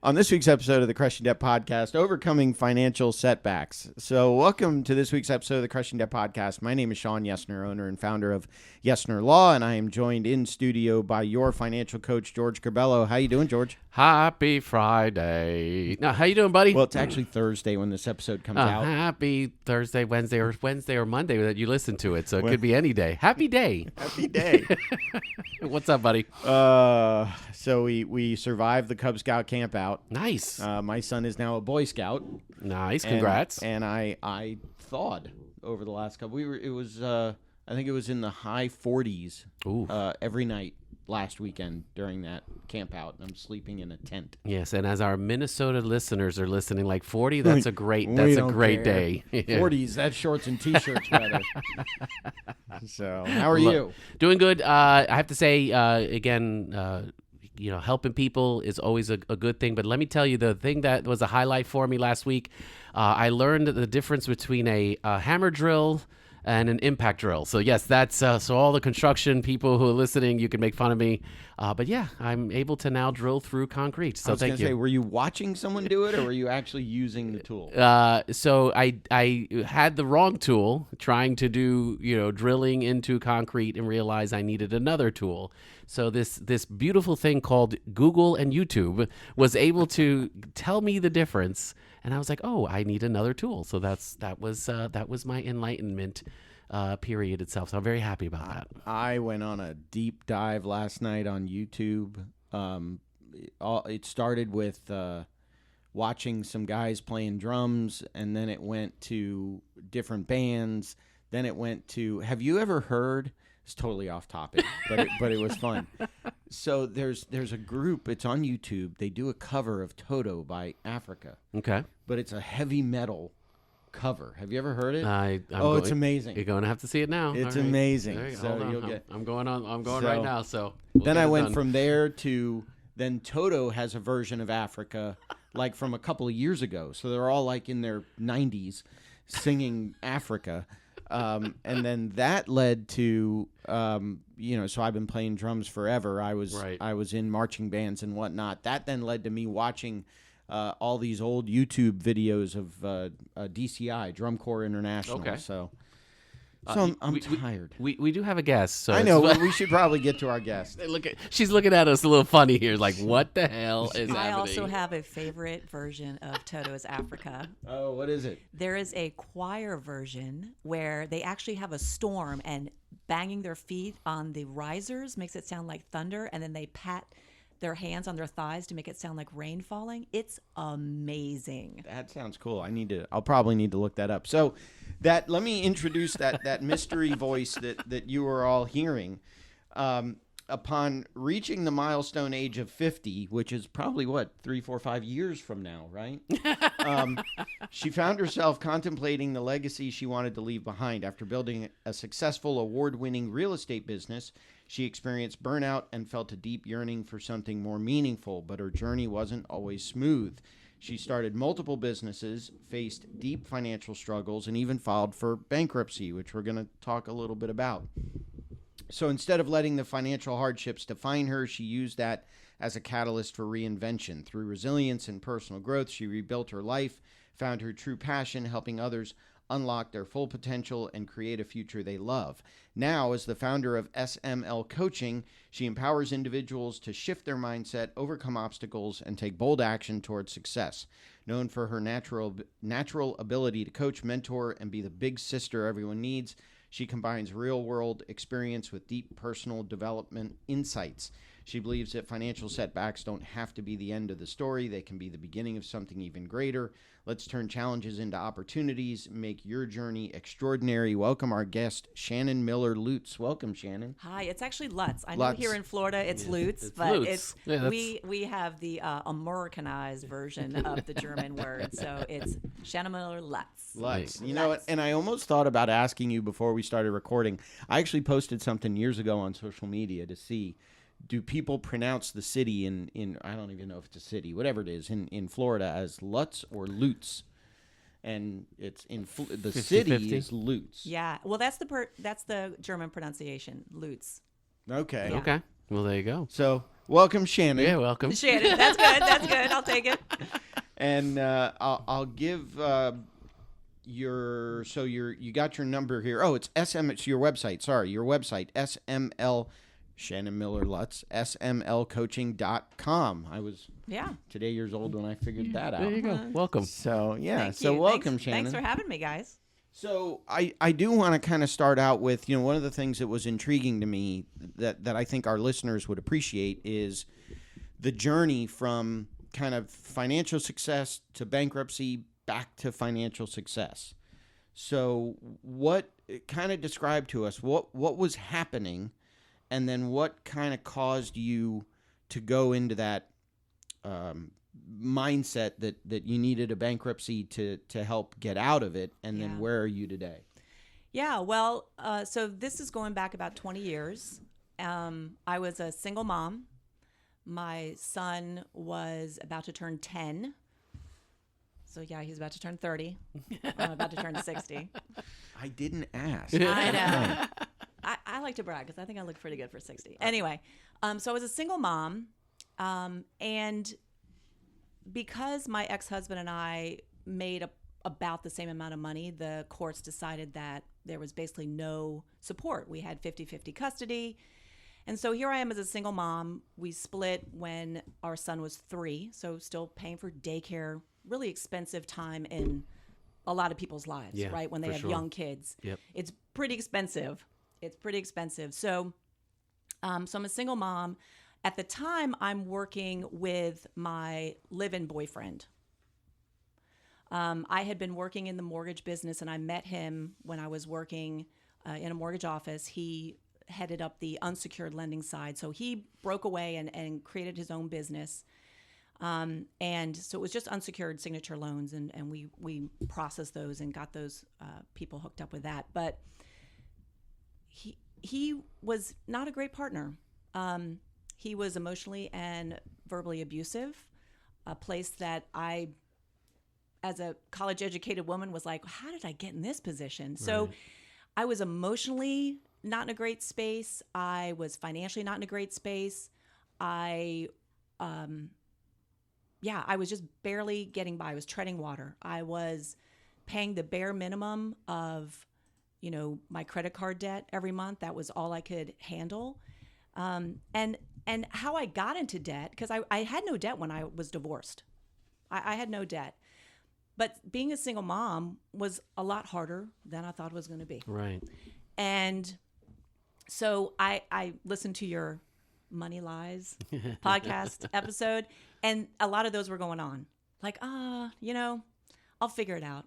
On this week's episode of the Crushing Debt Podcast, overcoming financial setbacks. So welcome to this week's episode of the Crushing Debt Podcast. My name is Shawn Yesner, owner and founder of Yesner Law, and I am joined in studio by your financial coach, George Corbello. How you doing, George? Happy Friday. Now, how you doing, buddy? Well, it's actually Thursday when this episode comes out. Happy Thursday, Wednesday or Monday that you listen to it, so it could be any day. Happy day. Happy day. What's up, buddy? So we survived the Cub Scout camp out. Nice. My son is now a Boy Scout. Nice. Congrats. And I thawed over the last couple. I think it was in the high 40s every night last weekend during that camp out. I'm sleeping in a tent. Yes, and as our Minnesota listeners are listening, like 40, that's a great day. 40s, that's shorts and t-shirts weather. So, how are you? Doing good. I have to say, again, helping people is always a good thing. But let me tell you, the thing that was a highlight for me last week, I learned the difference between a hammer drill and an impact drill. So yes, that's so all the construction people who are listening, you can make fun of me, but yeah, I'm able to now drill through concrete. So thank you. Were you watching someone do it, or were you actually using the tool? So I had the wrong tool, trying to do drilling into concrete, and realized I needed another tool. So this beautiful thing called Google and YouTube was able to tell me the difference. And I was like, oh, I need another tool. So that was my enlightenment period itself. So I'm very happy about that. I went on a deep dive last night on YouTube. It started with watching some guys playing drums, and then it went to different bands. Then it went to, have you ever heard? It's totally off topic, but it was fun. So there's a group. It's on YouTube. They do a cover of Toto by Africa. Okay. But it's a heavy metal cover. Have you ever heard it? It's amazing. You're going to have to see it now. It's All right. amazing. So I'm going right now. So then I went from there to then Toto has a version of Africa like from a couple of years ago. So they're all like in their 90s singing Africa. And then that led to, so I've been playing drums forever. I was in marching bands and whatnot. That then led to me watching all these old YouTube videos of DCI, Drum Corps International. Okay. So I'm tired. We do have a guest. So I know. We should probably get to our guest. She's looking at us a little funny here, like, what the hell is happening? I also have a favorite version of Toto's Africa. Oh, what is it? There is a choir version where they actually have a storm, and banging their feet on the risers makes it sound like thunder, and then they pat their hands on their thighs to make it sound like rain falling. It's amazing. That sounds cool. I'll probably need to look that up. So let me introduce that mystery voice that you are all hearing. Upon reaching the milestone age of 50, which is probably 3, 4, 5 years from now, right? She found herself contemplating the legacy she wanted to leave behind. After building a successful award-winning real estate business, she experienced burnout and felt a deep yearning for something more meaningful, but her journey wasn't always smooth. She started multiple businesses, faced deep financial struggles, and even filed for bankruptcy, which we're going to talk a little bit about. So instead of letting the financial hardships define her, she used that as a catalyst for reinvention. Through resilience and personal growth, she rebuilt her life, found her true passion, helping others unlock their full potential and create a future they love. Now, as the founder of SML Coaching, she empowers individuals to shift their mindset, overcome obstacles, and take bold action towards success. Known for her natural ability to coach, mentor, and be the big sister everyone needs, she combines real-world experience with deep personal development insights. She believes that financial setbacks don't have to be the end of the story. They can be the beginning of something even greater. Let's turn challenges into opportunities. Make your journey extraordinary. Welcome our guest, Shannon Miller-Lutz. Welcome, Shannon. Hi. It's actually Lutz. I Lutz. know here in Florida it's Lutz, but Lutz. We have the Americanized version of the German word, so it's Shannon Miller-Lutz. Lutz. You know what? And I almost thought about asking you before we started recording. I actually posted something years ago on social media to see, do people pronounce the city in I don't even know if it's a city, whatever it is, in Florida as Lutz or Lutz? And it's in the 50, city 50? is Lutz. Yeah. Well, that's the German pronunciation, Lutz. Okay. Yeah. Okay. Well, there you go. So welcome, Shannon. Yeah, welcome. Shannon, that's good. That's good. I'll take it. And I'll give you got your number here. Oh, it's it's your website. Sorry, your website, SML, Shannon Miller-Lutz, smlcoaching.com. I was today years old when I figured that out. There you go. Welcome. So Thank so you. welcome, Shannon. Thanks for having me, guys. So I do want to kind of start out with, one of the things that was intriguing to me that I think our listeners would appreciate is the journey from kind of financial success to bankruptcy back to financial success. So kind of describe to us what was happening, and then what kind of caused you to go into that mindset that you needed a bankruptcy to help get out of it, and then where are you today? Yeah, well, so this is going back about 20 years. I was a single mom. My son was about to turn 10. So yeah, he's about to turn 30. I'm about to turn 60. I didn't ask. I know. I like to brag because I think I look pretty good for 60. Anyway, so I was a single mom, and because my ex-husband and I made about the same amount of money, the courts decided that there was basically no support. We had 50-50 custody. And so here I am as a single mom. We split when our son was 3, so still paying for daycare, really expensive time in a lot of people's lives, right? When they have young kids. Yep. It's pretty expensive. So, I'm a single mom. At the time, I'm working with my live-in boyfriend. I had been working in the mortgage business, and I met him when I was working in a mortgage office. He headed up the unsecured lending side. So he broke away and created his own business. And so it was just unsecured signature loans, and we processed those and got those people hooked up with that. But he was not a great partner. He was emotionally and verbally abusive, a place that I, as a college-educated woman, was like, how did I get in this position? So I was emotionally not in a great space. I was financially not in a great space. I was just barely getting by. I was treading water. I was paying the bare minimum of, my credit card debt every month. That was all I could handle. And how I got into debt, because I had no debt when I was divorced. I had no debt. But being a single mom was a lot harder than I thought it was going to be. Right. And so I listened to your Money Lies podcast episode, and a lot of those were going on. Like, I'll figure it out.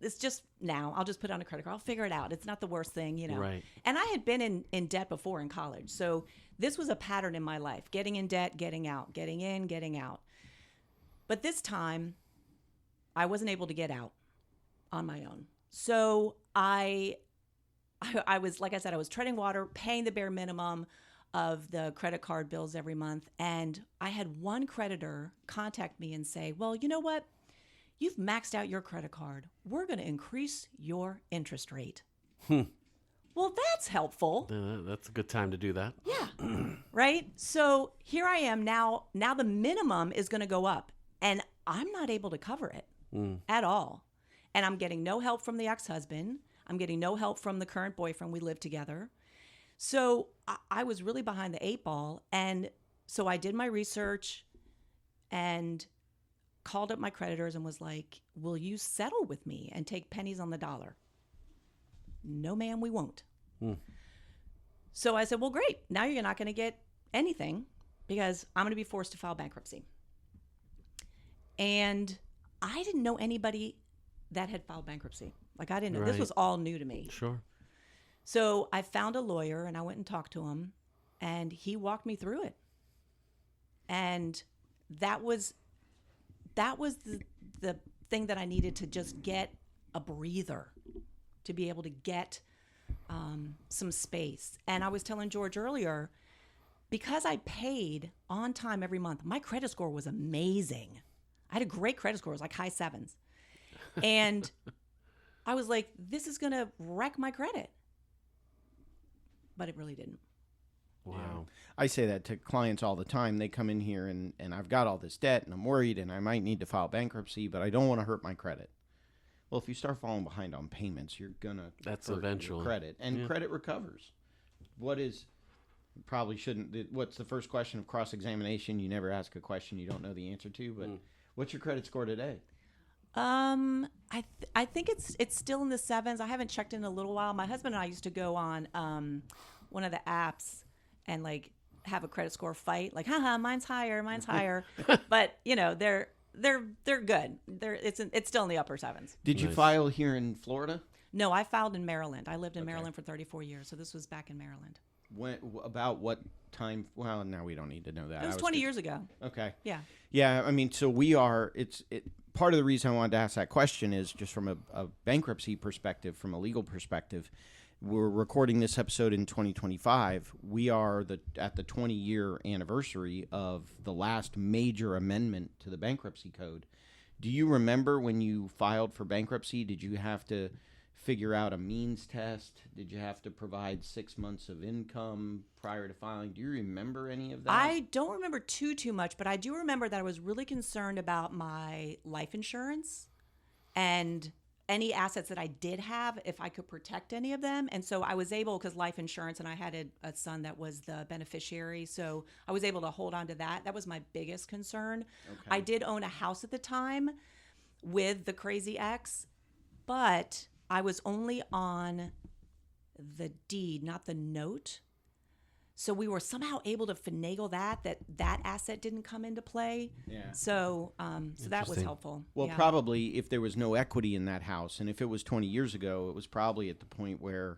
It's just now. I'll just put on a credit card. I'll figure it out. It's not the worst thing, Right. And I had been in debt before in college. So this was a pattern in my life: getting in debt, getting out, getting in, getting out. But this time, I wasn't able to get out on my own. So I was, like I said, I was treading water, paying the bare minimum of the credit card bills every month. And I had one creditor contact me and say, well, you know what? You've maxed out your credit card. We're going to increase your interest rate. Well, that's helpful. That's a good time to do that. Yeah. Right? So here I am now. Now the minimum is going to go up, and I'm not able to cover it at all. And I'm getting no help from the ex-husband. I'm getting no help from the current boyfriend. We live together. So I was really behind the 8 ball. And so I did my research and called up my creditors and was like, will you settle with me and take pennies on the dollar? No, ma'am, we won't. So I said, well, great. Now you're not going to get anything because I'm going to be forced to file bankruptcy. And I didn't know anybody that had filed bankruptcy. Like, I didn't know. This was all new to me. Sure. So I found a lawyer and I went and talked to him, and he walked me through it. And that was the thing that I needed to just get a breather, to be able to get some space. And I was telling George earlier, because I paid on time every month, my credit score was amazing. I had a great credit score. It was like high 7s. And I was like, this is going to wreck my credit. But it really didn't. Wow. I say that to clients all the time. They come in here and I've got all this debt and I'm worried and I might need to file bankruptcy, but I don't want to hurt my credit. Well, if you start falling behind on payments, you're going to That's hurt eventually. your credit. And credit recovers. What's the first question of cross-examination? You never ask a question you don't know the answer to, but what's your credit score today? I think it's still in the 7s. I haven't checked in a little while. My husband and I used to go on one of the apps and like have a credit score fight, like, haha, mine's higher. But they're good. It's still in the upper 7s. Did you file here in Florida? No, I filed in Maryland. I lived in Maryland for 34 years, so this was back in Maryland. About what time? Well, now we don't need to know that. It was 20 years ago. Okay. Yeah. Yeah, I mean, so we are. Part of the reason I wanted to ask that question is just from a bankruptcy perspective, from a legal perspective. We're recording this episode in 2025. We are at the 20-year anniversary of the last major amendment to the bankruptcy code. Do you remember when you filed for bankruptcy? Did you have to figure out a means test? Did you have to provide 6 months of income prior to filing? Do you remember any of that? I don't remember too much, but I do remember that I was really concerned about my life insurance and any assets that I did have, if I could protect any of them. And so I was able, because life insurance, and I had a son that was the beneficiary, so I was able to hold on to that. That was my biggest concern. Okay. I did own a house at the time with the crazy ex, but I was only on the deed, not the note. So we were somehow able to finagle that asset didn't come into play. Yeah. So that was helpful. Well, probably if there was no equity in that house, and if it was 20 years ago, it was probably at the point where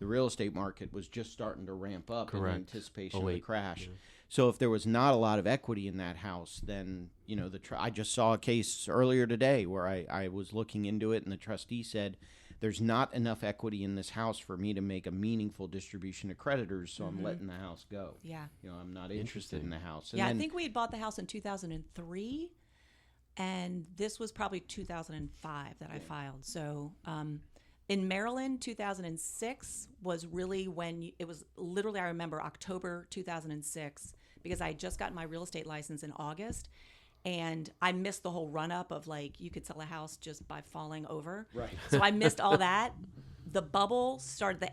the real estate market was just starting to ramp up in anticipation of the crash. Yeah. So if there was not a lot of equity in that house, then I just saw a case earlier today where I was looking into it, and the trustee said, there's not enough equity in this house for me to make a meaningful distribution to creditors, so I'm letting the house go. Yeah. I'm not interested in the house. And I think we had bought the house in 2003, and this was probably 2005 that I filed. So in Maryland, 2006 was really when it was literally, I remember October 2006, because I had just gotten my real estate license in August. And I missed the whole run-up of, like, you could sell a house just by falling over. Right. So I missed all that. The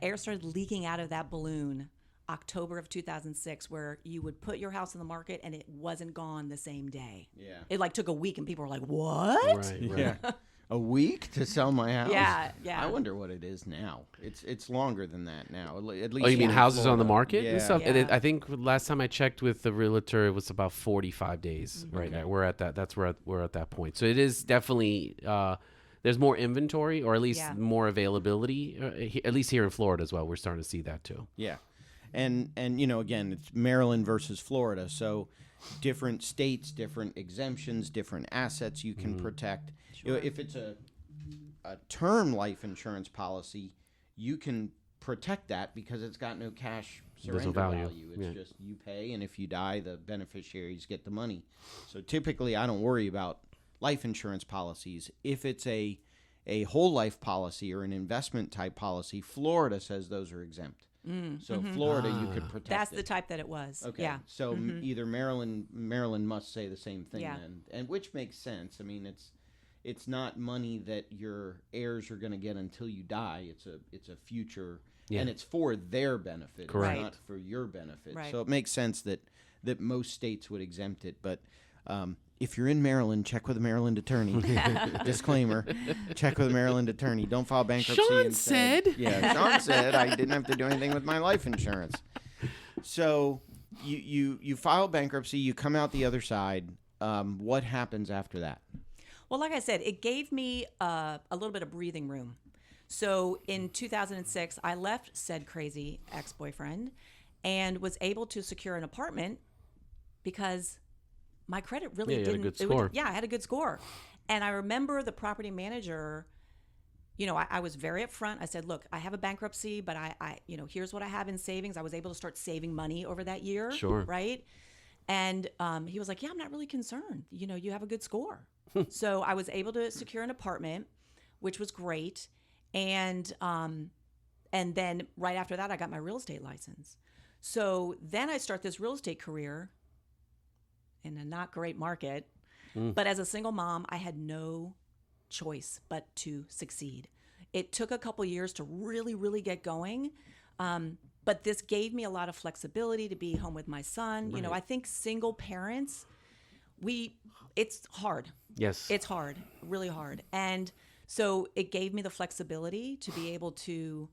air started leaking out of that balloon October of 2006, where you would put your house on the market and it wasn't gone the same day. Yeah. It, like, took a week and people were like, what? Right. Yeah. A week to sell my house? Yeah. I wonder what it is now. It's longer than that now. At least. Oh, you mean houses on the market yeah. and stuff? Yeah. I think last time I checked with the realtor, it was about 45 days right now. We're at that. That's where we're at that point. So it is definitely there's more inventory, or at least more availability. At least here in Florida as well, we're starting to see that too. Yeah, and again, it's Maryland versus Florida, so different states, different exemptions, different assets you can protect. Sure. If it's a term life insurance policy, you can protect that because it's got no cash surrender value. It's just you pay, and if you die, the beneficiaries get the money. So typically, I don't worry about life insurance policies. If it's a whole life policy or an investment type policy, Florida says those are exempt. So Florida, you could protect. That's the type that it was. Okay. Yeah. So either Maryland must say the same thing then, and which makes sense. I mean, it's not money that your heirs are going to get until you die. It's a future, and it's for their benefit. Correct. It's not for your benefit. Right. So it makes sense that most states would exempt it, but. If you're in Maryland, check with a Maryland attorney. Disclaimer: check with a Maryland attorney. Don't file bankruptcy. Shawn said. Yeah, Shawn said I didn't have to do anything with my life insurance. So you file bankruptcy. You come out the other side. What happens after that? Well, like I said, it gave me a little bit of breathing room. So in 2006, I left said crazy ex-boyfriend and was able to secure an apartment because my credit really didn't. Had a good score. I had a good score. And I remember the property manager, I was very upfront. I said, look, I have a bankruptcy, but I here's what I have in savings. I was able to start saving money over that year. Sure. Right. And he was like, yeah, I'm not really concerned. You have a good score. So I was able to secure an apartment, which was great. And then right after that, I got my real estate license. So then I start this real estate career in a not great market. But as a single mom, I had no choice but to succeed. It took a couple years to really, really get going. But this gave me a lot of flexibility to be home with my son. You know, I think single parents, it's hard. Yes. It's hard, really hard. And so it gave me the flexibility to be able to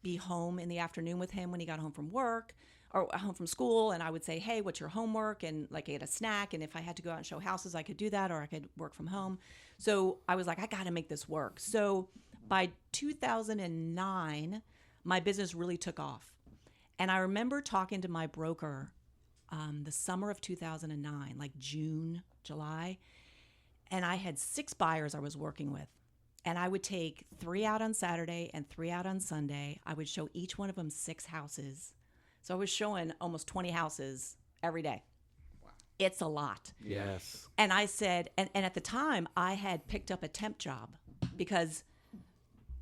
be home in the afternoon with him when he got home from work or home from school. And I would say, hey, what's your homework? And like I get a snack. And if I had to go out and show houses, I could do that, or I could work from home. So I was like, I got to make this work. So by 2009, my business really took off. And I remember talking to my broker the summer of 2009, like June, July. And I had 6 buyers I was working with. And I would take 3 out on Saturday and 3 out on Sunday. I would show each one of them 6 houses. So I was showing almost 20 houses every day. Wow. It's a lot. Yes. And I said, and at the time, I had picked up a temp job because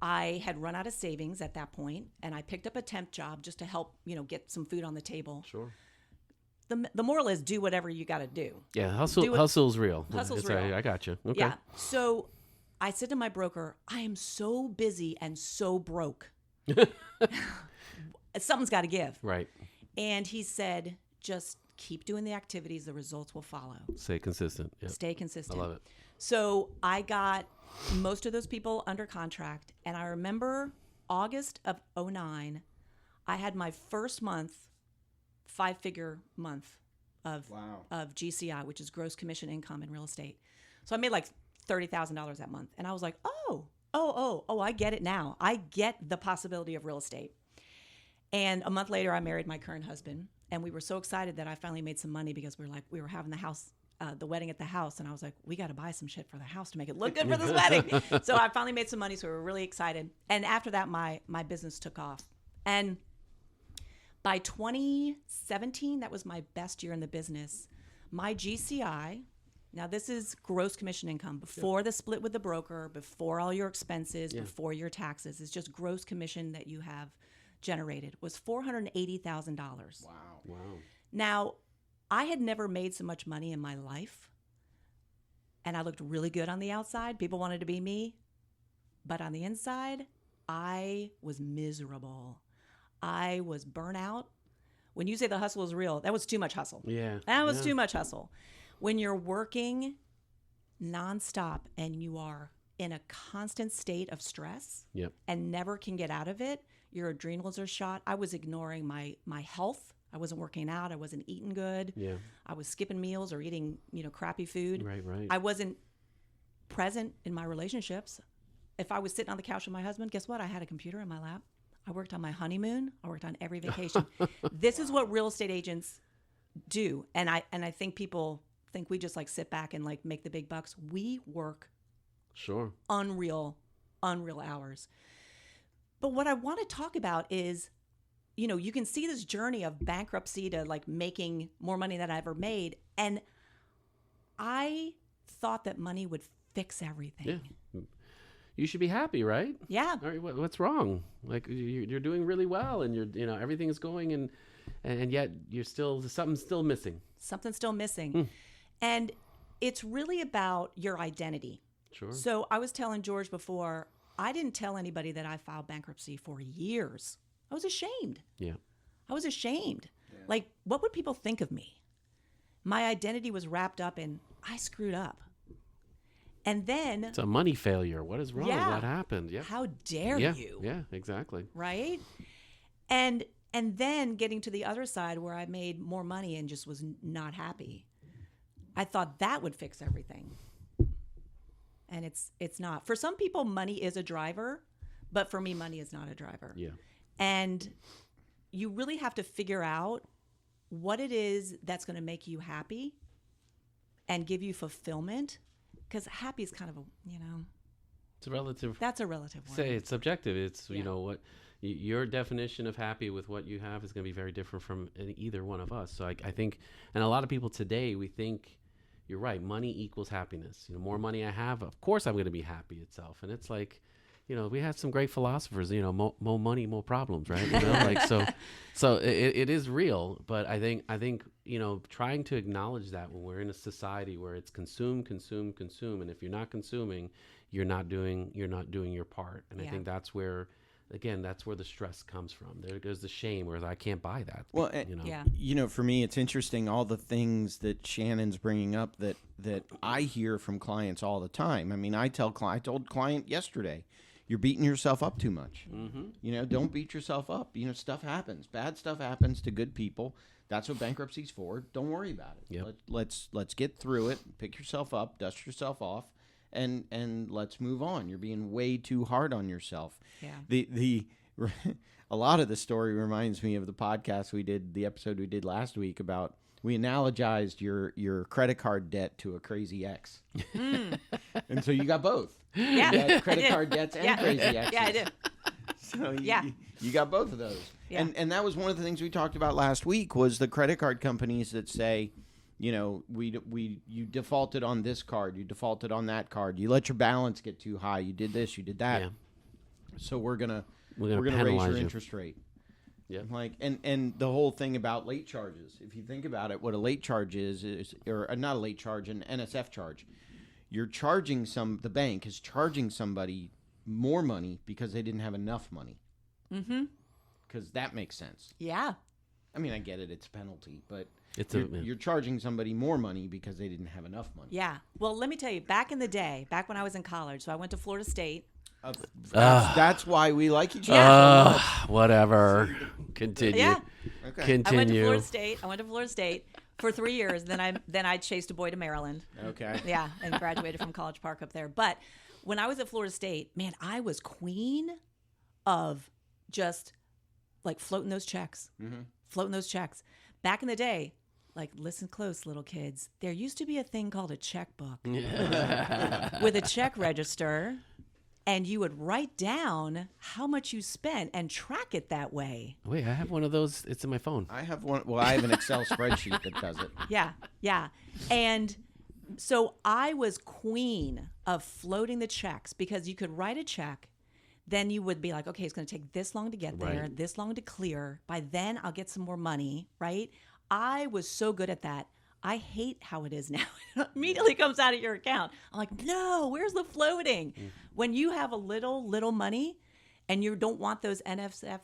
I had run out of savings at that point, and I picked up a temp job just to help, get some food on the table. Sure. The moral is do whatever you got to do. Yeah, hustle's real. Hustle's real. I got you. Okay. Yeah. So I said to my broker, I am so busy and so broke. Something's got to give. Right. And he said, just keep doing the activities. The results will follow. Stay consistent. Yep. Stay consistent. I love it. So I got most of those people under contract. And I remember August of 2009, I had my first month, 5-figure month of GCI, which is gross commission income in real estate. So I made like $30,000 that month. And I was like, oh, I get it now. I get the possibility of real estate. And a month later, I married my current husband. And we were so excited that I finally made some money because we were having the wedding at the house. And I was like, we got to buy some shit for the house to make it look good for this wedding. So I finally made some money. So we were really excited. And after that, my business took off. And by 2017, that was my best year in the business. My GCI, now this is gross commission income, before the split with the broker, before all your expenses, before your taxes. It's just gross commission that you have generated, was $480,000. Wow. Now, I had never made so much money in my life, and I looked really good on the outside. People wanted to be me, but on the inside, I was miserable. I was burnout. When you say the hustle is real, that was too much hustle. Yeah. That was too much hustle. When you're working nonstop and you are in a constant state of stress and never can get out of it, your adrenals are shot. I was ignoring my health. I wasn't working out. I wasn't eating good. Yeah. I was skipping meals or eating, crappy food. Right. I wasn't present in my relationships. If I was sitting on the couch with my husband, guess what? I had a computer in my lap. I worked on my honeymoon. I worked on every vacation. This is what real estate agents do. And I think people think we just like sit back and like make the big bucks. We work unreal hours. But what I want to talk about is, you can see this journey of bankruptcy to like making more money than I ever made. And I thought that money would fix everything. Yeah. You should be happy, right? Yeah. All right, what's wrong? Like you're doing really well, and everything is going, and yet something's still missing. Something's still missing, and it's really about your identity. Sure. So I was telling George before, I didn't tell anybody that I filed bankruptcy for years. I was ashamed. Yeah. I was ashamed. Yeah. Like, what would people think of me? My identity was wrapped up in I screwed up. And then it's a money failure. What is wrong? Yeah. What happened? Yeah. How dare you? Yeah, exactly. Right? And then getting to the other side where I made more money and just was not happy. I thought that would fix everything. And it's not. For some people, money is a driver, but for me, money is not a driver. Yeah. And you really have to figure out what it is that's going to make you happy and give you fulfillment. Because happy is kind of it's a relative. That's a relative word. Say it's subjective. It's what your definition of happy with what you have is going to be very different from either one of us. So I think, and a lot of people today, we think you're right. Money equals happiness. More money I have, of course I'm going to be happy itself. And it's like, we had some great philosophers, more money, more problems, right? Like, so it is real. But I think, trying to acknowledge that when we're in a society where it's consume, consume, consume. And if you're not consuming, you're not doing your part. And I think that's where, again, that's where the stress comes from. There goes the shame, where I can't buy that. Well, for me, it's interesting, all the things that Shannon's bringing up that I hear from clients all the time. I mean, I told client yesterday, you're beating yourself up too much. Mm-hmm. Don't beat yourself up. Stuff happens. Bad stuff happens to good people. That's what bankruptcy's for. Don't worry about it. Yep. Let's get through it. Pick yourself up. Dust yourself off. And let's move on. You're being way too hard on yourself. Yeah. A lot of the story reminds me of the podcast the episode we did last week about, we analogized your credit card debt to a crazy ex. And so you got both. Yeah. You had credit card debts and crazy exes. Yeah, I did. So you got both of those. Yeah. And that was one of the things we talked about last week, was the credit card companies that say, you defaulted on this card, you defaulted on that card, you let your balance get too high, you did this, you did that. Yeah. So we're gonna penalize raise your you. interest rate. Yeah. Like, and the whole thing about late charges, if you think about it, what a late charge is or not a late charge, an NSF charge. You're charging the bank is charging somebody more money because they didn't have enough money. Mm-hmm. Because that makes sense. Yeah. I mean, I get it, it's a penalty, but you're charging somebody more money because they didn't have enough money. Yeah. Well, let me tell you, back in the day, back when I was in college, so I went to Florida State. That's why we like each other. Whatever. Continue. Yeah. Okay. Continue. I went to Florida State for 3 years. Then I chased a boy to Maryland. Okay. Yeah, and graduated from College Park up there. But when I was at Florida State, man, I was queen of just like floating those checks. Mm-hmm. Floating those checks. Back in the day, like, listen close, little kids. There used to be a thing called a checkbook with a check register. And you would write down how much you spent and track it that way. Wait, I have one of those. It's in my phone. I have one. Well, I have an Excel spreadsheet that does it. Yeah. And so I was queen of floating the checks, because you could write a check. Then you would be like, okay, it's going to take this long to get there, this long to clear. By then, I'll get some more money, right? I was so good at that. I hate how it is now. It immediately comes out of your account. I'm like, no, where's the floating? When you have a little money and you don't want those NSF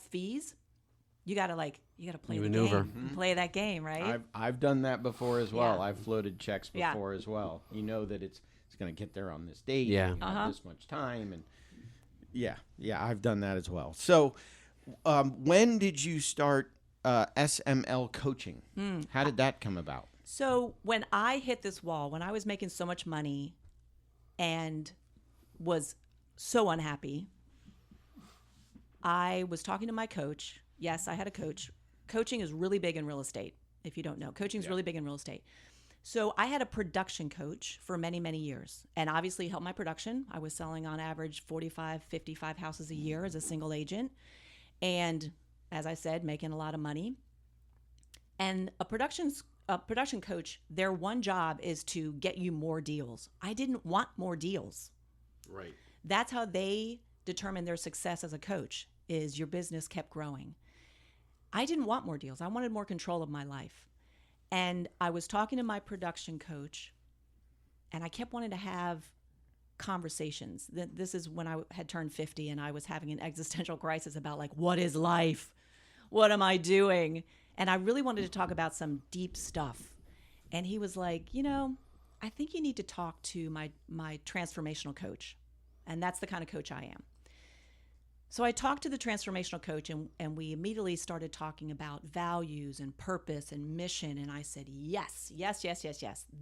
fees, you gotta play the game. Mm-hmm. Play that game, right? I've done that before as well. I've floated checks before as well. You know that it's gonna get there on this date. Yeah. And you have this much time, and I've done that as well. So, when did you start SML Coaching? How did that come about? So when I hit this wall, when I was making so much money and was so unhappy, I was talking to my coach. Yes, I had a coach. Coaching is really big in real estate. If you don't know, coaching is really big in real estate. So I had a production coach for many, many years, and obviously helped my production. I was selling on average 45, 55 houses a year as a single agent. And as I said, making a lot of money. And a production coach, their one job is to get you more deals. I didn't want more deals. Right. That's how they determine their success as a coach, is your business kept growing. I didn't want more deals. I wanted more control of my life. And I was talking to my production coach, and I kept wanting to have conversations. This is when I had turned 50, and I was having an existential crisis about, like, what is life? What am I doing? And I really wanted to talk about some deep stuff. And he was like, I think you need to talk to my transformational coach. And that's the kind of coach I am. So I talked to the transformational coach, and we immediately started talking about values and purpose and mission. And I said, yes.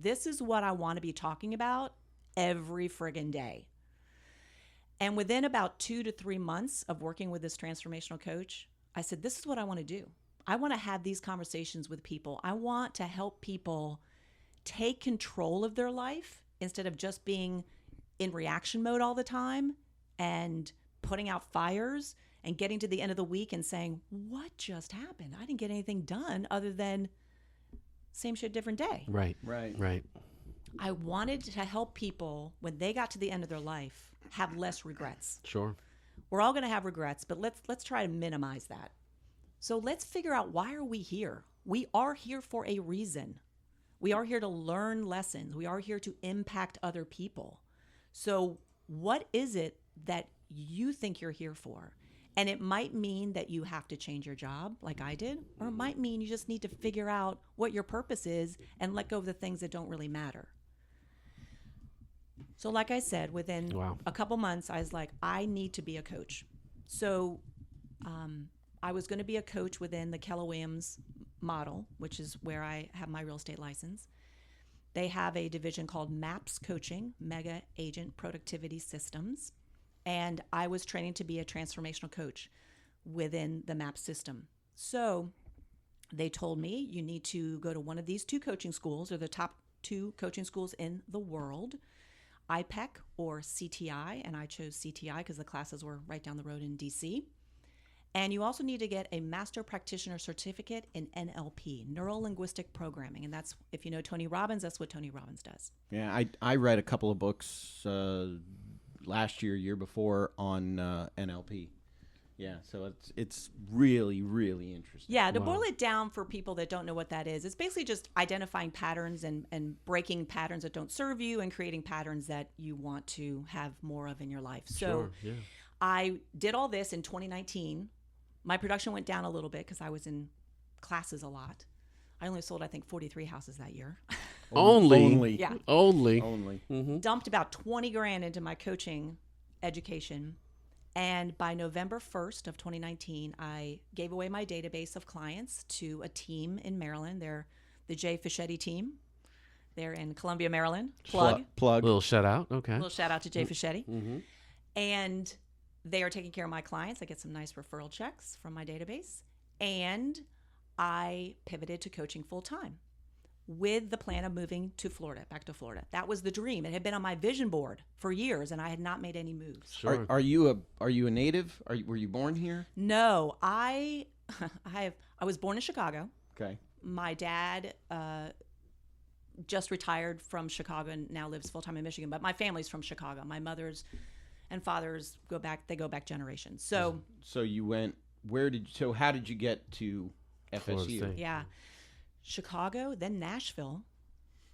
This is what I want to be talking about every friggin' day. And within about 2 to 3 months of working with this transformational coach, I said, this is what I want to do. I want to have these conversations with people. I want to help people take control of their life instead of just being in reaction mode all the time and putting out fires and getting to the end of the week and saying, what just happened? I didn't get anything done other than same shit, different day. Right. Right. Right. I wanted to help people when they got to the end of their life have less regrets. Sure. We're all going to have regrets, but let's try to minimize that. So let's figure out, why are we here? We are here for a reason. We are here to learn lessons. We are here to impact other people. So what is it that you think you're here for? And it might mean that you have to change your job like I did, or it might mean you just need to figure out what your purpose is and let go of the things that don't really matter. So like I said, within a couple months, I was like, I need to be a coach. So I was going to be a coach within the Keller Williams model, which is where I have my real estate license. They have a division called MAPS Coaching, Mega Agent Productivity Systems. And I was training to be a transformational coach within the MAPS system. So they told me, you need to go to one of these 2 coaching schools, or the top 2 coaching schools in the world, IPEC or CTI. And I chose CTI because the classes were right down the road in DC. And you also need to get a master practitioner certificate in NLP, neuro-linguistic programming. And that's, if you know Tony Robbins, that's what Tony Robbins does. Yeah, I read a couple of books last year before on NLP. Yeah, so it's really, really interesting. Yeah, to boil it down for people that don't know what that is, it's basically just identifying patterns and breaking patterns that don't serve you and creating patterns that you want to have more of in your life. So I did all this in 2019. My production went down a little bit because I was in classes a lot. I only sold, I think, 43 houses that year. Only. Yeah. Only. Mm-hmm. Dumped about 20 grand into my coaching education. And by November 1st of 2019, I gave away my database of clients to a team in Maryland. They're the Jay Fischetti team. They're in Columbia, Maryland. Plug. Little shout out. Okay. Little shout out to Jay Fischetti. Mm-hmm. And they are taking care of my clients. I get some nice referral checks from my database. And I pivoted to coaching full time with the plan of moving to Florida, back to Florida. That was the dream. It had been on my vision board for years, and I had not made any moves. Sure. Are you a native? Were you born here? No, I was born in Chicago. Okay. My dad just retired from Chicago and now lives full time in Michigan. But my family's from Chicago. My mother's and father's go back generations. So you went. How did you get to FSU? Yeah. Chicago, then Nashville.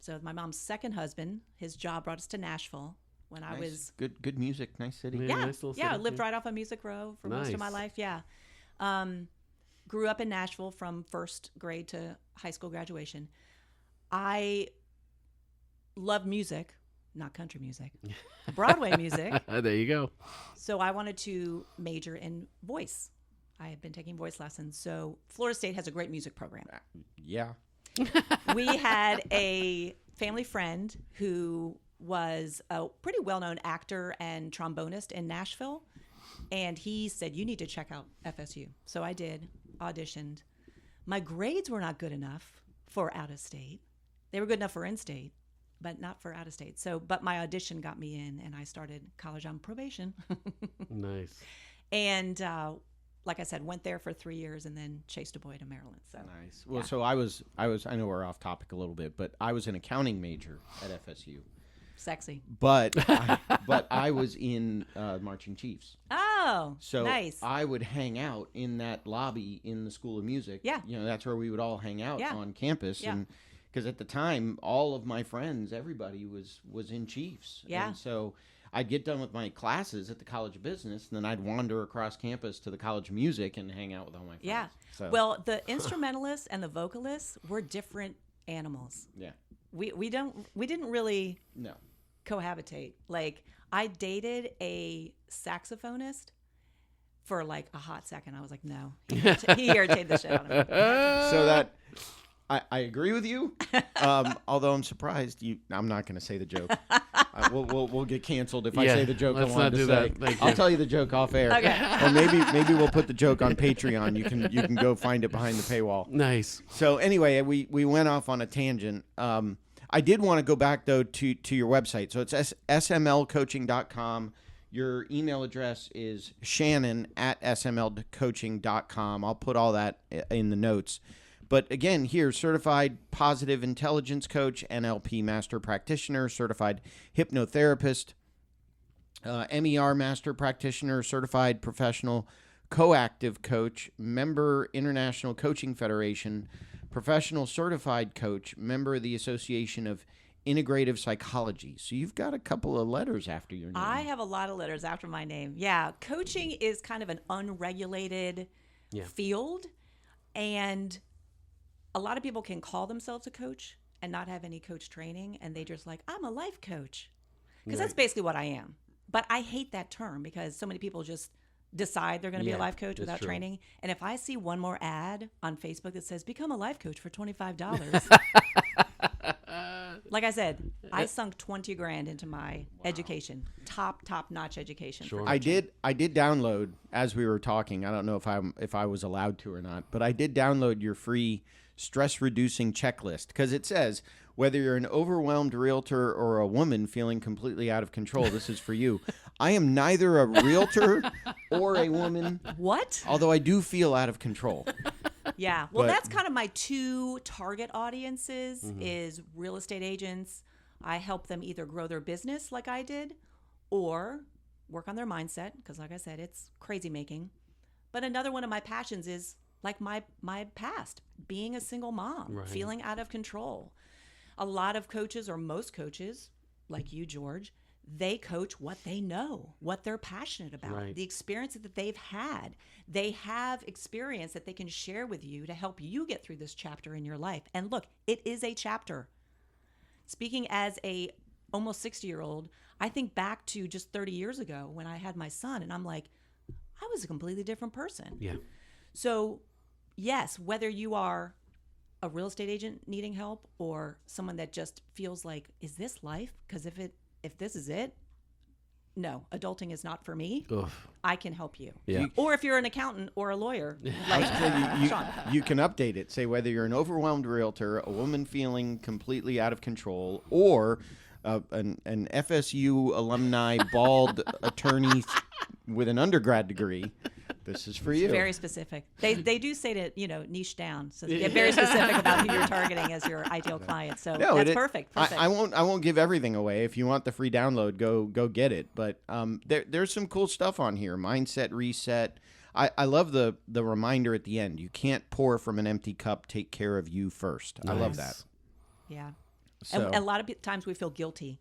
So my mom's second husband, his job brought us to Nashville when I was good music, nice city. Nice little city. I lived right off of Music Row for most of my life. Yeah. Grew up in Nashville from first grade to high school graduation. I love music, not country music, Broadway music. There you go. So I wanted to major in voice. I had been taking voice lessons. So Florida State has a great music program. Yeah. We had a family friend who was a pretty well-known actor and trombonist in Nashville. And he said, you need to check out FSU. So I did, auditioned. My grades were not good enough for out of state. They were good enough for in-state, but not for out of state. But my audition got me in, and I started college on probation. Nice. And like I said, went there for 3 years and then chased a boy to Maryland. So nice. Well, so I was. I know we're off topic a little bit, but I was an accounting major at FSU. Sexy. But I was in Marching Chiefs. Oh, so nice. I would hang out in that lobby in the School of Music. Yeah. That's where we would all hang out on campus. Yeah. And because at the time, all of my friends, everybody was in Chiefs. Yeah. And so I'd get done with my classes at the College of Business, and then I'd wander across campus to the College of Music and hang out with all my friends. Yeah. So, well, the instrumentalists and the vocalists were different animals. Yeah. We didn't really No. cohabitate. Like, I dated a saxophonist for like a hot second. I was like, no, he irritated the shit out of me. So that I agree with you. Although I'm surprised I'm not going to say the joke. We'll get canceled if I say the joke. Let's I wanted not to do say. that. I'll tell you the joke off air. Okay. Or maybe we'll put the joke on Patreon. You can go find it behind the paywall. Nice. So anyway, we went off on a tangent. I did want to go back though to your website. So it's smlcoaching.com. Your email address is shannon@smlcoaching.com. I'll put all that in the notes. But again, here, certified positive intelligence coach, NLP master practitioner, certified hypnotherapist. MER Master Practitioner, Certified Professional Coactive Coach, member International Coaching Federation, Professional Certified Coach, member of the Association of Integrative Psychology. So you've got a couple of letters after your name. I have a lot of letters after my name. Yeah, coaching is kind of an unregulated field, and a lot of people can call themselves a coach and not have any coach training, and they just like, I'm a life coach, because that's basically what I am. But I hate that term because so many people just decide they're going to be a life coach without training. And if I see one more ad on Facebook that says, become a life coach for $25, like I said, I sunk 20 grand into my education, top notch education. Sure. I did download, as we were talking, I don't know if I was allowed to or not, but I did download your free stress reducing checklist, because it says, whether you're an overwhelmed realtor or a woman feeling completely out of control, this is for you. I am neither a realtor or a woman. What? Although I do feel out of control. Yeah. Well, that's kind of my two target audiences is real estate agents. I help them either grow their business like I did or work on their mindset, because like I said, it's crazy making. But another one of my passions is like my past, being a single mom, feeling out of control. A lot of coaches, or most coaches, like you, George, they coach what they know, what they're passionate about, the experience that they've had. They have experience that they can share with you to help you get through this chapter in your life. And look, it is a chapter. Speaking as a almost 60-year-old, I think back to just 30 years ago when I had my son, and I'm like, I was a completely different person. Yeah. So, yes, whether you are a real estate agent needing help or someone that just feels like, is this life? Because if this is it, no, adulting is not for me. Oof. I can help you. Yeah. Or if you're an accountant or a lawyer, like Shawn. You can update it. Say whether you're an overwhelmed realtor, a woman feeling completely out of control, or an FSU alumni bald attorney with an undergrad degree. This is for you. Very specific. They do say to, niche down. So get very specific about who you're targeting as your ideal client. So that's perfect. I won't give everything away. If you want the free download, go get it. But there's some cool stuff on here. Mindset reset. I love the reminder at the end. You can't pour from an empty cup. Take care of you first. Nice. I love that. Yeah. So, and a lot of times we feel guilty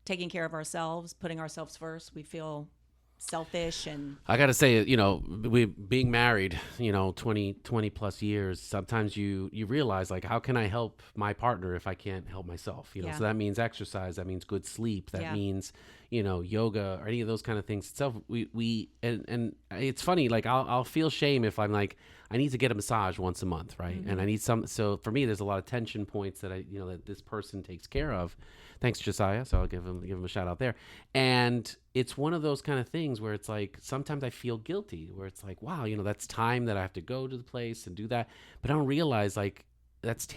taking care of ourselves, putting ourselves first. We feel selfish. And I gotta say, we being married, 20 plus years, sometimes you realize, like, how can I help my partner if I can't help myself? So that means exercise, that means good sleep, that means yoga or any of those kind of things itself. We and it's funny, like I'll feel shame if I'm like, I need to get a massage once a month, right? And I need so for me there's a lot of tension points that that this person takes care of. Thanks, Josiah. So I'll give him a shout out there. And it's one of those kind of things where it's like, sometimes I feel guilty, where it's like, wow, that's time that I have to go to the place and do that. But I don't realize, like, that's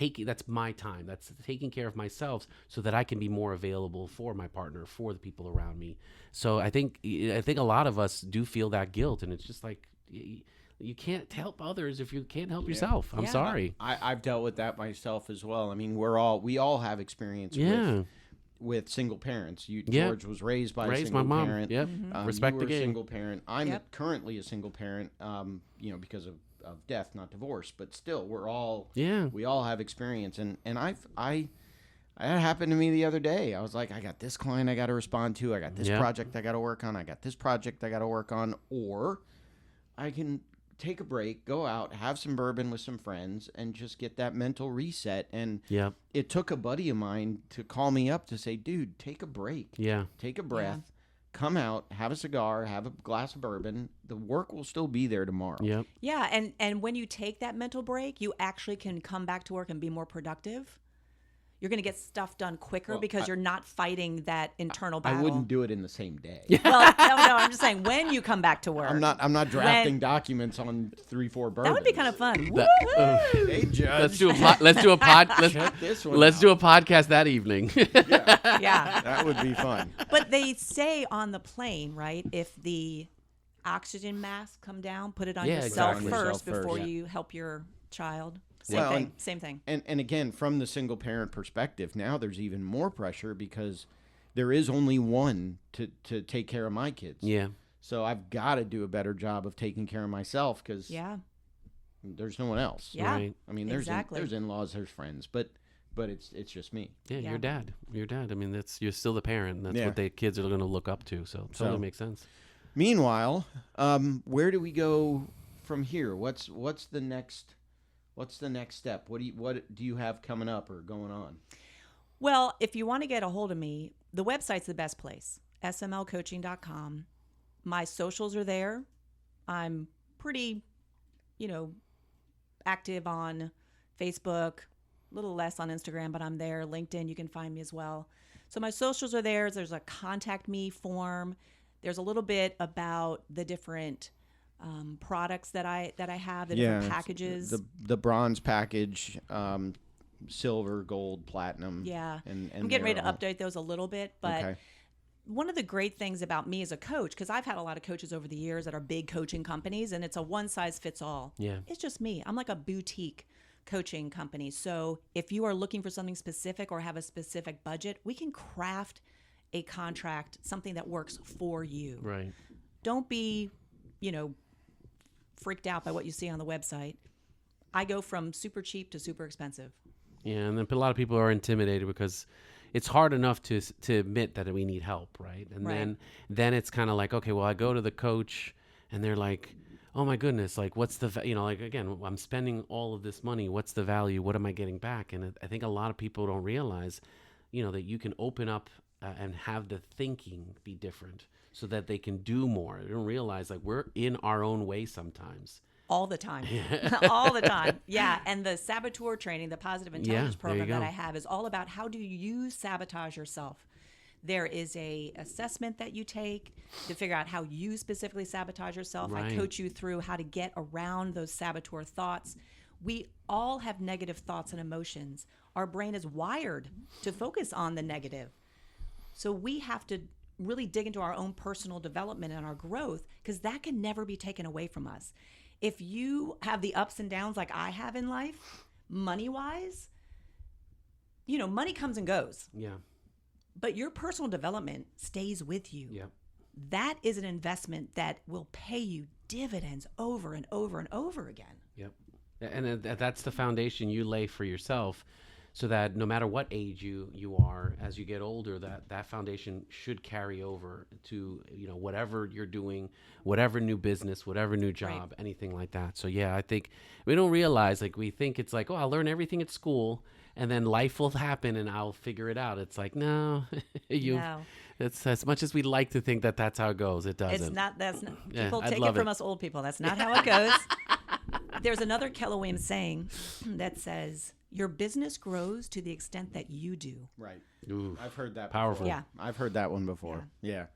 my time. That's taking care of myself so that I can be more available for my partner, for the people around me. So I think a lot of us do feel that guilt, and it's just like, you can't help others if you can't help yourself. I'm sorry. I've dealt with that myself as well. I mean, we all have experience with single parents. George was raised by a single my parent. Mom. Yep. Respect you were the game. A single parent. I'm currently a single parent. Because of death, not divorce, but still, we all have experience. And that happened to me the other day. I was like, I got this client I got to respond to. I got this project I got to work on. I got this project I got to work on. Or I can take a break, go out, have some bourbon with some friends, and just get that mental reset. And it took a buddy of mine to call me up to say, dude, take a break. Yeah. Take a breath. Come out, have a cigar, have a glass of bourbon. The work will still be there tomorrow. Yep. Yeah, and when you take that mental break, you actually can come back to work and be more productive. You're going to get stuff done quicker because you're not fighting that internal battle. I wouldn't do it in the same day. Well, no, I'm just saying when you come back to work. I'm not drafting documents on 3-4 bourbons. That would be kind of fun. Hey, Judge. Let's do a podcast that evening. Yeah. That would be fun. But they say on the plane, right, if the oxygen masks come down, put it on yourself first before you help your child. Same thing. And again, from the single parent perspective, now there's even more pressure because there is only one to take care of my kids. Yeah. So I've got to do a better job of taking care of myself because there's no one else. Yeah. Right. I mean, there's Exactly. there's in-laws, there's friends, but it's just me. Yeah, Yeah. your dad. I mean, you're still the parent. And that's Yeah. what the kids are going to look up to. So it totally makes sense. Meanwhile, where do we go from here? What's the next step? What do you have coming up or going on? Well, if you want to get a hold of me, the website's the best place, smlcoaching.com. My socials are there. I'm pretty, active on Facebook, a little less on Instagram, but I'm there. LinkedIn, you can find me as well. So my socials are there. There's a contact me form. There's a little bit about the different products that I have, the different packages. The bronze package, silver, gold, platinum. Yeah. And I'm getting ready to update those a little bit, but okay. One of the great things about me as a coach, because I've had a lot of coaches over the years that are big coaching companies, and it's a one size fits all. Yeah. It's just me. I'm like a boutique coaching company. So if you are looking for something specific or have a specific budget, we can craft a contract, something that works for you. Right. Don't be, freaked out by what you see on the website. I go from super cheap to super expensive. Yeah, and then a lot of people are intimidated because it's hard enough to admit that we need help, right? And Right. then it's kind of like, okay, well, I go to the coach, and they're like, oh my goodness, like what's the again, I'm spending all of this money. What's the value? What am I getting back? And I think a lot of people don't realize, that you can open up and have the thinking be different so that they can do more. They don't realize like we're in our own way sometimes. All the time. All the time. Yeah. And the saboteur training, the positive intelligence there you program that go. I have is all about how do you sabotage yourself. There is a assessment that you take to figure out how you specifically sabotage yourself. Right. I coach you through how to get around those saboteur thoughts. We all have negative thoughts and emotions. Our brain is wired to focus on the negative. So we have to really dig into our own personal development and our growth because that can never be taken away from us. If you have the ups and downs like I have in life, money-wise, money comes and goes. Yeah. But your personal development stays with you. Yeah. That is an investment that will pay you dividends over and over and over again. Yep. And that's the foundation you lay for yourself so that no matter what age you are, as you get older, that foundation should carry over to, whatever you're doing, whatever new business, whatever new job, anything like that. So yeah, I think we don't realize, like we think it's like, oh, I'll learn everything at school and then life will happen and I'll figure it out. It's like, no, No. it's as much as we'd like to think that that's how it goes. It doesn't. It's not, Yeah, people I'd take love it from it. us old people. That's not how it goes. There's another Keller Williams saying that says, your business grows to the extent that you do. Right. Ooh, I've heard that powerful. before. Yeah. I've heard that one before. Yeah.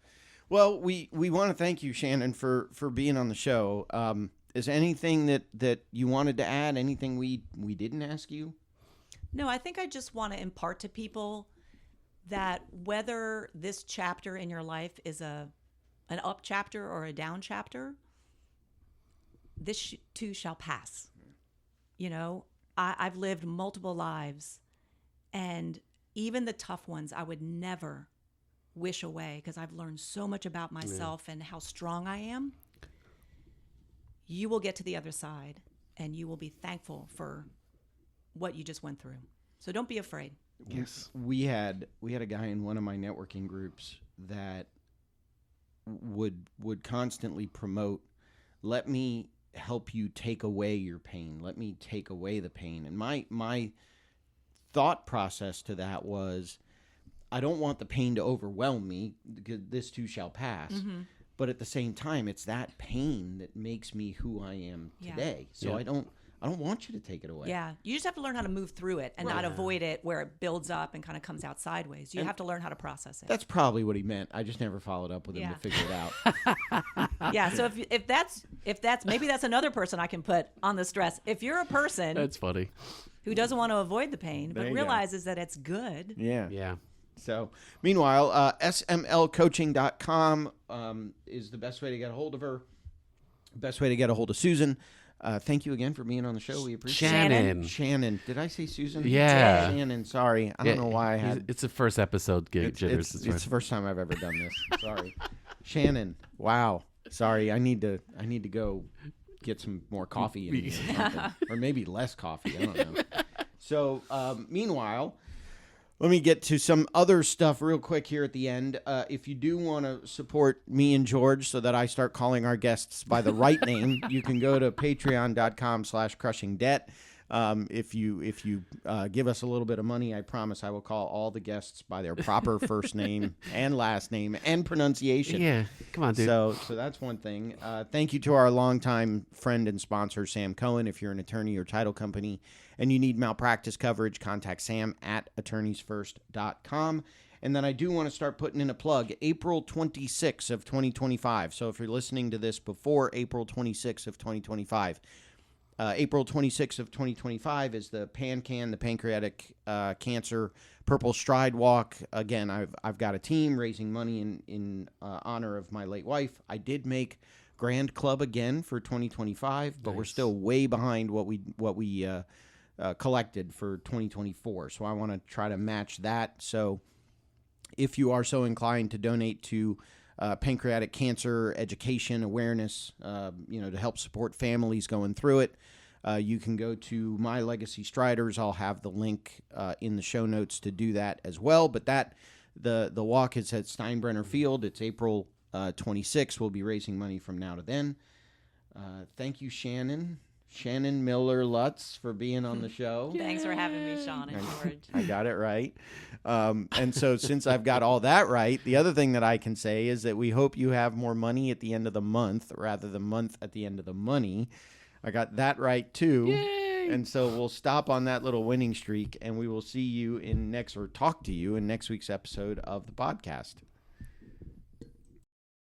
Well, we want to thank you, Shannon, for being on the show. Is anything that you wanted to add? Anything we didn't ask you? No, I think I just want to impart to people that whether this chapter in your life is an up chapter or a down chapter, this too shall pass. I've lived multiple lives, and even the tough ones I would never wish away because I've learned so much about myself and how strong I am. You will get to the other side, and you will be thankful for what you just went through. So don't be afraid. Yes. We had a guy in one of my networking groups that would constantly promote, let me help you take away your pain. Let me take away the pain. And my thought process to that was, I don't want the pain to overwhelm me because this too shall pass. Mm-hmm. But at the same time, it's that pain that makes me who I am today. So Yeah. I don't want you to take it away. Yeah, you just have to learn how to move through it and not avoid it where it builds up and kind of comes out sideways. You have to learn how to process it. That's probably what he meant. I just never followed up with him to figure it out. Yeah, so if that's maybe that's another person I can put on the stress. If you're a person That's funny. who doesn't want to avoid the pain There but you go. realizes that it's good, Yeah. Yeah. So, meanwhile, smlcoaching.com is the best way to get a hold of her. Best way to get a hold of Susan. Thank you again for being on the show. We appreciate Shannon. it. Shannon. Did I say Susan? Yeah. Shannon, sorry. I don't know why I had... It's the first episode, Jitters. It's the first time I've ever done this. Sorry. Shannon. Wow. Sorry. I need to go get some more coffee in me or something. Or maybe less coffee. I don't know. So, meanwhile, let me get to some other stuff real quick here at the end. If you do want to support me and George so that I start calling our guests by the right name, you can go to patreon.com/crushingdebt. If you give us a little bit of money, I promise I will call all the guests by their proper first name and last name and pronunciation. Yeah, come on, dude. So that's one thing. Thank you to our longtime friend and sponsor, Sam Cohen. If you're an attorney or title company and you need malpractice coverage, contact Sam at attorneysfirst.com. And then I do want to start putting in a plug, April 26th of 2025. So if you're listening to this before April 26th of 2025, April 26th of 2025 is the PanCan, the Pancreatic Cancer Purple Stride Walk. Again, I've got a team raising money in honor of my late wife. I did make Grand Club again for 2025, but we're still way behind what we collected for 2024. So I want to try to match that. So if you are so inclined to donate to pancreatic cancer education awareness, to help support families going through it, you can go to My Legacy Striders. I'll have the link in the show notes to do that as well. But the walk is at Steinbrenner Field. It's April 26th. We'll be raising money from now to then. Thank you, Shannon Miller-Lutz, for being on the show. Thanks for having me, Shawn and George. I got it right. And so since I've got all that right, the other thing that I can say is that we hope you have more money at the end of the month rather than month at the end of the money. I got that right, too. Yay! And so we'll stop on that little winning streak, and we will see you talk to you in next week's episode of the podcast.